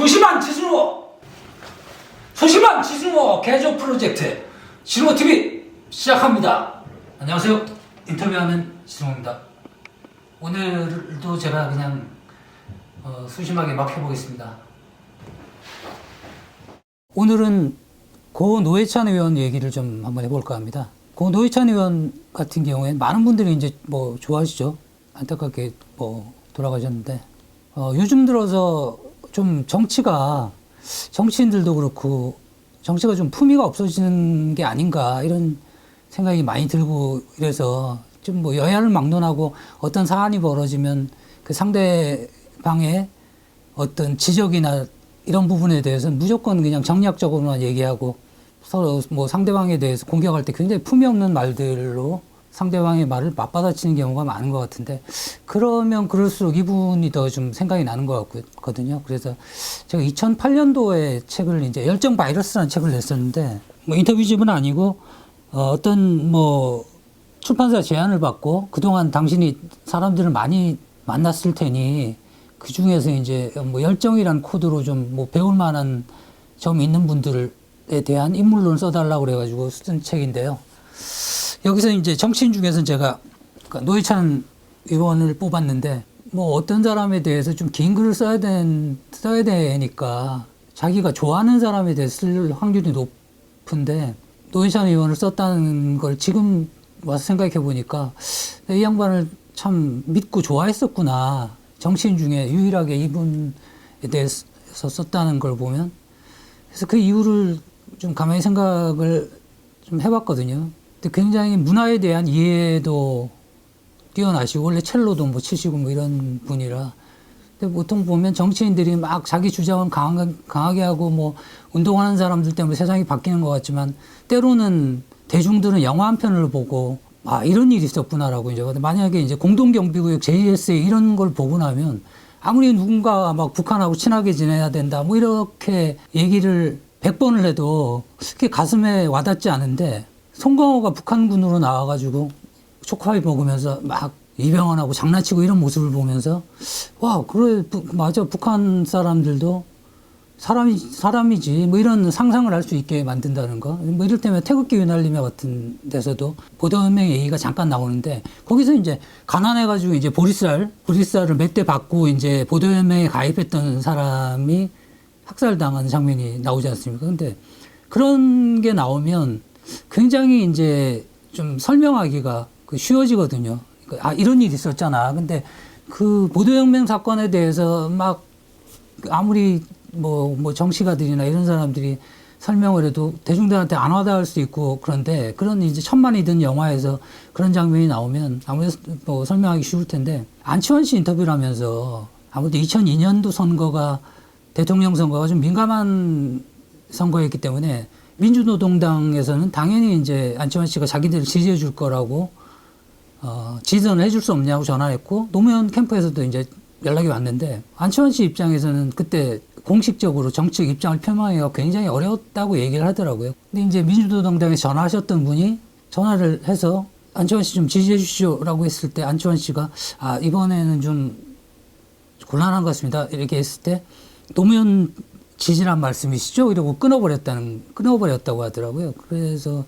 소심한 지승호 개조 프로젝트 지승호TV 시작합니다. 안녕하세요. 인터뷰하는 지승호입니다. 오늘도 제가 그냥 소심하게 막 해보겠습니다. 오늘은 고 노회찬 의원 얘기를 좀 한번 해볼까 합니다. 고 노회찬 의원 같은 경우에 많은 분들이 이제 뭐 좋아하시죠. 안타깝게 뭐 돌아가셨는데 요즘 들어서 좀 정치인들도 그렇고 정치가 좀 품위가 없어지는 게 아닌가 이런 생각이 많이 들고 이래서 좀 뭐 여야를 막론하고 어떤 사안이 벌어지면 그 상대방의 어떤 지적이나 이런 부분에 대해서는 무조건 그냥 정략적으로만 얘기하고 서로 뭐 상대방에 대해서 공격할 때 굉장히 품위 없는 말들로 상대방의 말을 맞받아치는 경우가 많은 것 같은데, 그러면 그럴수록 이분이 더 좀 생각이 나는 것 같거든요. 그래서 제가 2008년도에 책을 이제 열정 바이러스라는 책을 냈었는데, 뭐 인터뷰집은 아니고 어떤 뭐 출판사 제안을 받고 그동안 당신이 사람들을 많이 만났을 테니 그 중에서 이제 뭐 열정이란 코드로 좀 뭐 배울 만한 점 있는 분들에 대한 인물론을 써달라고 그래가지고 쓴 책인데요. 여기서 이제 정치인 중에서는 제가 노회찬 의원을 뽑았는데, 뭐 어떤 사람에 대해서 좀 긴 글을 써야 되니까 자기가 좋아하는 사람에 대해 쓸 확률이 높은데, 노회찬 의원을 썼다는 걸 지금 와서 생각해 보니까 이 양반을 참 믿고 좋아했었구나. 정치인 중에 유일하게 이분에 대해서 썼다는 걸 보면. 그래서 그 이유를 좀 가만히 생각을 좀 해봤거든요. 굉장히 문화에 대한 이해도 뛰어나시고, 원래 첼로도 뭐 치시고 뭐 이런 분이라. 근데 보통 보면 정치인들이 막 자기 주장은 강하게 하고 뭐 운동하는 사람들 때문에 세상이 바뀌는 것 같지만, 때로는 대중들은 영화 한 편을 보고 아, 이런 일이 있었구나라고 이제. 만약에 이제 공동경비구역 JSA 이런 걸 보고 나면 아무리 누군가 막 북한하고 친하게 지내야 된다 뭐 이렇게 얘기를 100번을 해도 그게 가슴에 와닿지 않은데, 송강호가 북한군으로 나와가지고 초코파이 먹으면서 막 이병헌하고 장난치고 이런 모습을 보면서 와, 그래, 맞아, 북한 사람들도 사람이지 뭐 이런 상상을 할 수 있게 만든다는 거. 뭐 이럴 때면 태극기 휘날리며 같은 데서도 보도연맹 얘기가 잠깐 나오는데, 거기서 이제 가난해가지고 이제 보리쌀을 몇 대 받고 이제 보도연맹에 가입했던 사람이 학살당하는 장면이 나오지 않습니까? 근데 그런 게 나오면 굉장히 이제 좀 설명하기가 쉬워지거든요. 아, 이런 일이 있었잖아. 근데 그 보도혁명 사건에 대해서 막 아무리 뭐 정치가들이나 이런 사람들이 설명을 해도 대중들한테 안 와닿을 수 있고, 그런데 그런 이제 천만이 든 영화에서 그런 장면이 나오면 아무래도 뭐 설명하기 쉬울 텐데, 안치환 씨 인터뷰를 하면서 아무래도 2002년도 선거가 대통령 선거가 좀 민감한 선거였기 때문에 민주노동당에서는 당연히 이제 안치환 씨가 자기들을 지지해 줄 거라고 지지선을 해줄 수 없냐고 전화했고, 노무현 캠프에서도 이제 연락이 왔는데, 안치환 씨 입장에서는 그때 공식적으로 정책 입장을 표명하기가 굉장히 어려웠다고 얘기를 하더라고요. 근데 이제 민주노동당에 전화하셨던 분이 전화를 해서 안치환 씨 좀 지지해 주시오라고 했을 때, 안치환 씨가 아, 이번에는 좀 곤란한 것 같습니다 이렇게 했을 때, 노무현 지지란 말씀이시죠? 이러고 끊어버렸다고 하더라고요. 그래서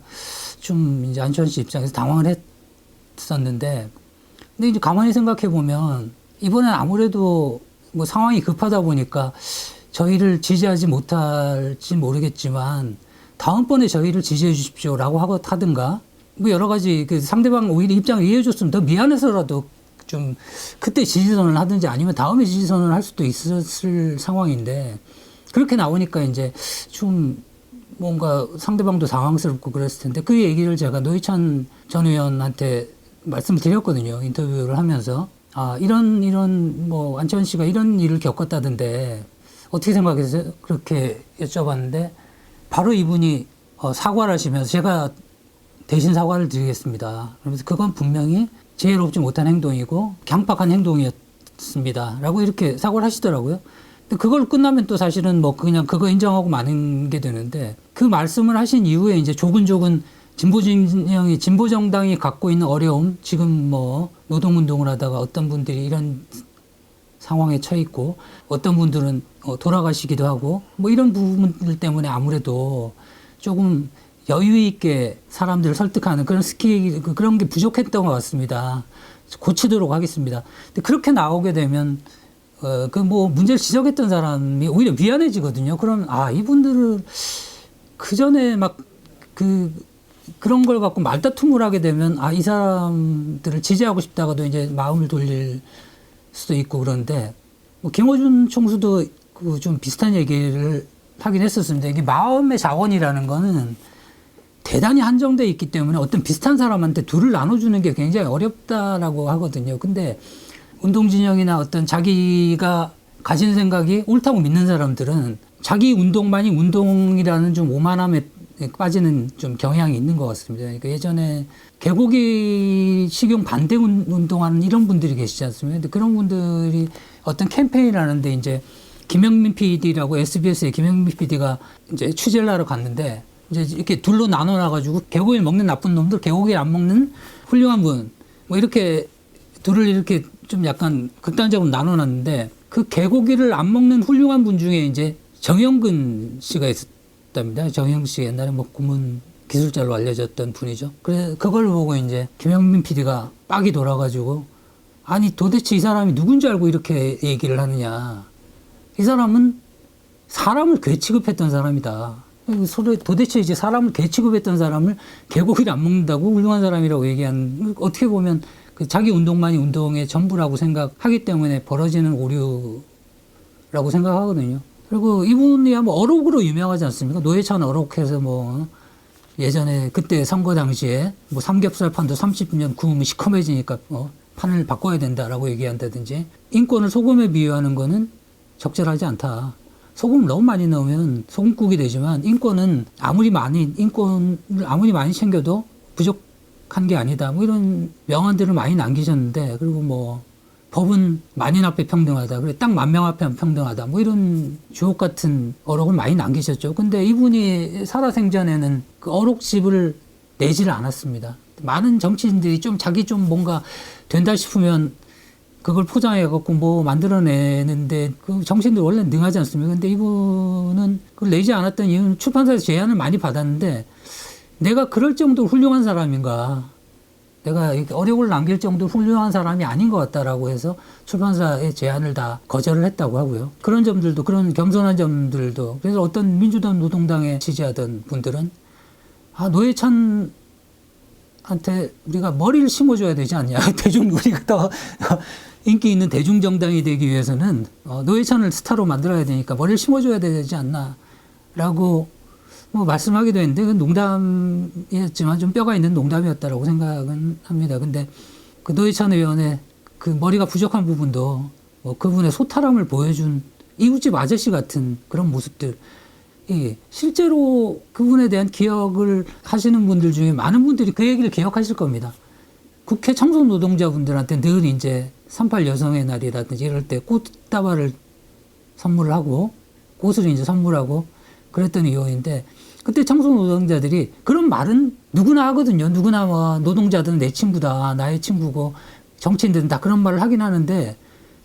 좀 이제 안치환 씨 입장에서 당황을 했었는데, 근데 이제 가만히 생각해 보면 이번엔 아무래도 뭐 상황이 급하다 보니까 저희를 지지하지 못할지 모르겠지만 다음번에 저희를 지지해 주십시오라고 하든가, 뭐 여러 가지 그 상대방 오히려 입장을 이해해 줬으면 더 미안해서라도 좀 그때 지지선을 하든지 아니면 다음에 지지선을 할 수도 있었을 상황인데, 그렇게 나오니까 이제 좀 뭔가 상대방도 당황스럽고 그랬을 텐데, 그 얘기를 제가 노회찬 전 의원한테 말씀을 드렸거든요. 인터뷰를 하면서. 아, 이런 뭐 안치환 씨가 이런 일을 겪었다던데 어떻게 생각해서 그렇게 여쭤봤는데, 바로 이분이 사과를 하시면서 제가 대신 사과를 드리겠습니다. 그러면서 그건 분명히 지혜롭지 못한 행동이고 강팍한 행동이었습니다 라고 이렇게 사과를 하시더라고요. 근데 그걸 끝나면 또 사실은 뭐 그냥 그거 인정하고 마는 게 되는데, 그 말씀을 하신 이후에 이제 조근조근 진보 정당이 갖고 있는 어려움, 지금 뭐 노동운동을 하다가 어떤 분들이 이런 상황에 처해 있고 어떤 분들은 돌아가시기도 하고 뭐 이런 부분들 때문에 아무래도 조금 여유 있게 사람들을 설득하는 그런 스킬 그런 게 부족했던 것 같습니다. 고치도록 하겠습니다. 근데 그렇게 나오게 되면 그 뭐 문제를 지적했던 사람이 오히려 미안해지거든요. 그럼 이분들은 그 전에 막 그런 걸 갖고 말다툼을 하게 되면 이 사람들을 지지하고 싶다가도 이제 마음을 돌릴 수도 있고 그런데 뭐 김어준 총수도 그 좀 비슷한 얘기를 하긴 했었습니다. 이게 마음의 자원이라는 거는 대단히 한정돼 있기 때문에 어떤 비슷한 사람한테 둘을 나눠주는 게 굉장히 어렵다라고 하거든요. 근데 운동진영이나 어떤 자기가 가진 생각이 옳다고 믿는 사람들은 자기 운동만이 운동이라는 좀 오만함에 빠지는 좀 경향이 있는 것 같습니다. 그러니까 예전에 개고기 식용 반대 운동하는 이런 분들이 계시지 않습니까? 근데 그런 분들이 어떤 캠페인을 하는데 이제 김영민 PD라고 SBS의 김영민 PD가 이제 취재를 하러 갔는데 이제 이렇게 둘로 나눠놔가지고 개고기를 먹는 나쁜 놈들, 개고기를 안 먹는 훌륭한 분, 뭐 이렇게 둘을 이렇게 좀 약간 극단적으로 나눠놨는데 그 개고기를 안 먹는 훌륭한 분 중에 이제 정영근 씨가 있었답니다. 정영 씨 옛날에 뭐 고문 기술자로 알려졌던 분이죠. 그래서 그걸 보고 이제 김영민 PD가 빡이 돌아가지고 아니 도대체 이 사람이 누군지 알고 이렇게 얘기를 하느냐. 이 사람은 사람을 괴 취급했던 사람이다. 서로 도대체 이제 사람을 괴 취급했던 사람을 개고기를 안 먹는다고 훌륭한 사람이라고 얘기하는 어떻게 보면 그 자기 운동만이 운동의 전부라고 생각하기 때문에 벌어지는 오류라고 생각하거든요. 그리고 이분이 뭐 어록으로 유명하지 않습니까? 노회찬 어록해서 뭐 예전에 그때 선거 당시에 뭐 삼겹살 판도 30년 구우면 시커매지니까 판을 바꿔야 된다라고 얘기한다든지 인권을 소금에 비유하는 거는 적절하지 않다. 소금을 너무 많이 넣으면 소금국이 되지만 인권을 아무리 많이 챙겨도 부족한 게 아니다. 뭐 이런 명언들을 많이 남기셨는데 그리고 뭐 법은 만인 앞에 평등하다. 그래 딱 10,000명 앞에 평등하다. 뭐 이런 주옥 같은 어록을 많이 남기셨죠. 근데 이분이 살아생전에는 그 어록집을 내지를 않았습니다. 많은 정치인들이 좀 자기 좀 뭔가 된다 싶으면 그걸 포장해갖고 뭐 만들어내는데 그 정치인들 원래 능하지 않습니까? 근데 이분은 그걸 내지 않았던 이유는 출판사에서 제안을 많이 받았는데 내가 그럴 정도로 훌륭한 사람인가? 내가 어록을 남길 정도로 훌륭한 사람이 아닌 것 같다라고 해서 출판사의 제안을 다 거절을 했다고 하고요. 그런 점들도 그런 겸손한 점들도 그래서 어떤 민주당 노동당에 지지하던 분들은 노회찬 한테 우리가 머리를 심어줘야 되지 않냐. 우리가 더 인기 있는 대중정당이 되기 위해서는 노회찬을 스타로 만들어야 되니까 머리를 심어줘야 되지 않나. 라고 뭐 말씀하기도 했는데 그건 농담이었지만 좀 뼈가 있는 농담이었다라고 생각은 합니다. 근데 그 노회찬 의원의 그 머리가 부족한 부분도 뭐 그분의 소탈함을 보여준 이웃집 아저씨 같은 그런 모습들. 실제로 그분에 대한 기억을 하시는 분들 중에 많은 분들이 그 얘기를 기억하실 겁니다. 국회 청소 노동자분들한테 늘 이제 38 여성의 날이라든지 이럴 때 꽃다발을 선물을 하고 꽃을 이제 선물하고 그랬던 이유인데 그때 청소 노동자들이 그런 말은 누구나 하거든요. 누구나 뭐 노동자들은 내 친구다, 나의 친구고 정치인들은 다 그런 말을 하긴 하는데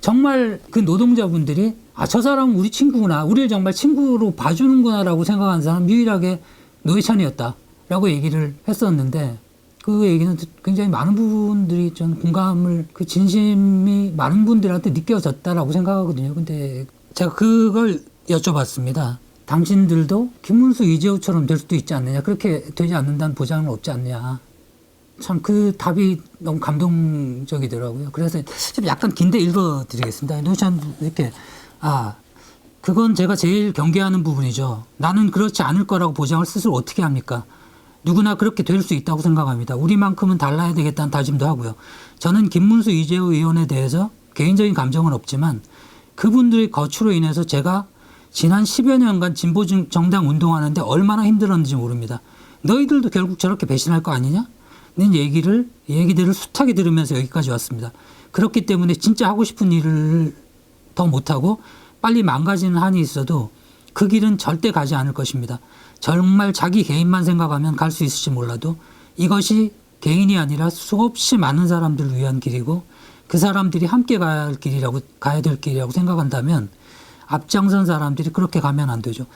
정말 그 노동자분들이 저 사람은 우리 친구구나. 우리를 정말 친구로 봐주는구나라고 생각하는 사람 유일하게 노회찬이었다라고 얘기를 했었는데 그 얘기는 굉장히 많은 부분들이 전 공감을 그 진심이 많은 분들한테 느껴졌다라고 생각하거든요. 근데 제가 그걸 여쭤봤습니다. 당신들도 김문수 이재호처럼 될 수도 있지 않느냐. 그렇게 되지 않는다는 보장은 없지 않느냐. 참 그 답이 너무 감동적이더라고요. 그래서 좀 약간 긴데 읽어드리겠습니다. 노회찬 이렇게 그건 제가 제일 경계하는 부분이죠. 나는 그렇지 않을 거라고 보장을 스스로 어떻게 합니까? 누구나 그렇게 될 수 있다고 생각합니다. 우리만큼은 달라야 되겠다는 다짐도 하고요. 저는 김문수 이재호 의원에 대해서 개인적인 감정은 없지만 그분들의 거취로 인해서 제가 지난 10여 년간 진보 정당 운동하는데 얼마나 힘들었는지 모릅니다. 너희들도 결국 저렇게 배신할 거 아니냐? 는 얘기들을 숱하게 들으면서 여기까지 왔습니다. 그렇기 때문에 진짜 하고 싶은 일을 더 못하고 빨리 망가지는 한이 있어도 그 길은 절대 가지 않을 것입니다. 정말 자기 개인만 생각하면 갈 수 있을지 몰라도 이것이 개인이 아니라 수없이 많은 사람들을 위한 길이고 그 사람들이 함께 가야 될 길이라고 생각한다면 앞장선 사람들이 그렇게 가면 안 되죠.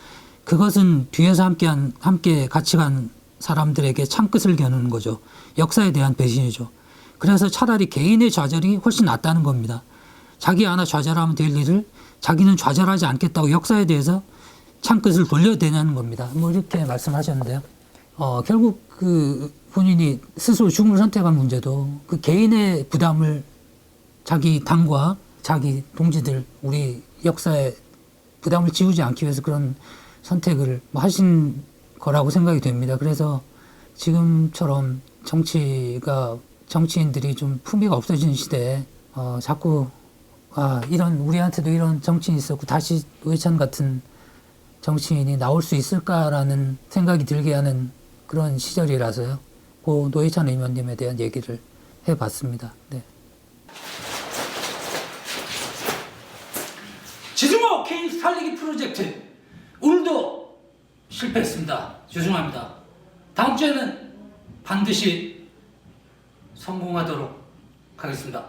그것은 뒤에서 함께 같이 간 사람들에게 창끝을 겨누는 거죠. 역사에 대한 배신이죠. 그래서 차라리 개인의 좌절이 훨씬 낫다는 겁니다. 자기 하나 좌절하면 될 일을 자기는 좌절하지 않겠다고 역사에 대해서 창끝을 돌려대냐는 겁니다. 뭐 이렇게 말씀하셨는데요. 결국 그 본인이 스스로 죽음을 선택한 문제도 그 개인의 부담을 자기 당과 자기 동지들 우리 역사에 부담을 지우지 않기 위해서 그런 선택을 하신 거라고 생각이 됩니다. 그래서 지금처럼 정치인들이 좀 품위가 없어지는 시대에 자꾸 이런 우리한테도 이런 정치인이 있었고 다시 노회찬 같은 정치인이 나올 수 있을까라는 생각이 들게 하는 그런 시절이라서요. 그 노회찬 의원님에 대한 얘기를 해봤습니다. 네. 지승호 개인 살리기 프로젝트 오늘도 실패했습니다. 죄송합니다. 다음 주에는 반드시 성공하도록 하겠습니다.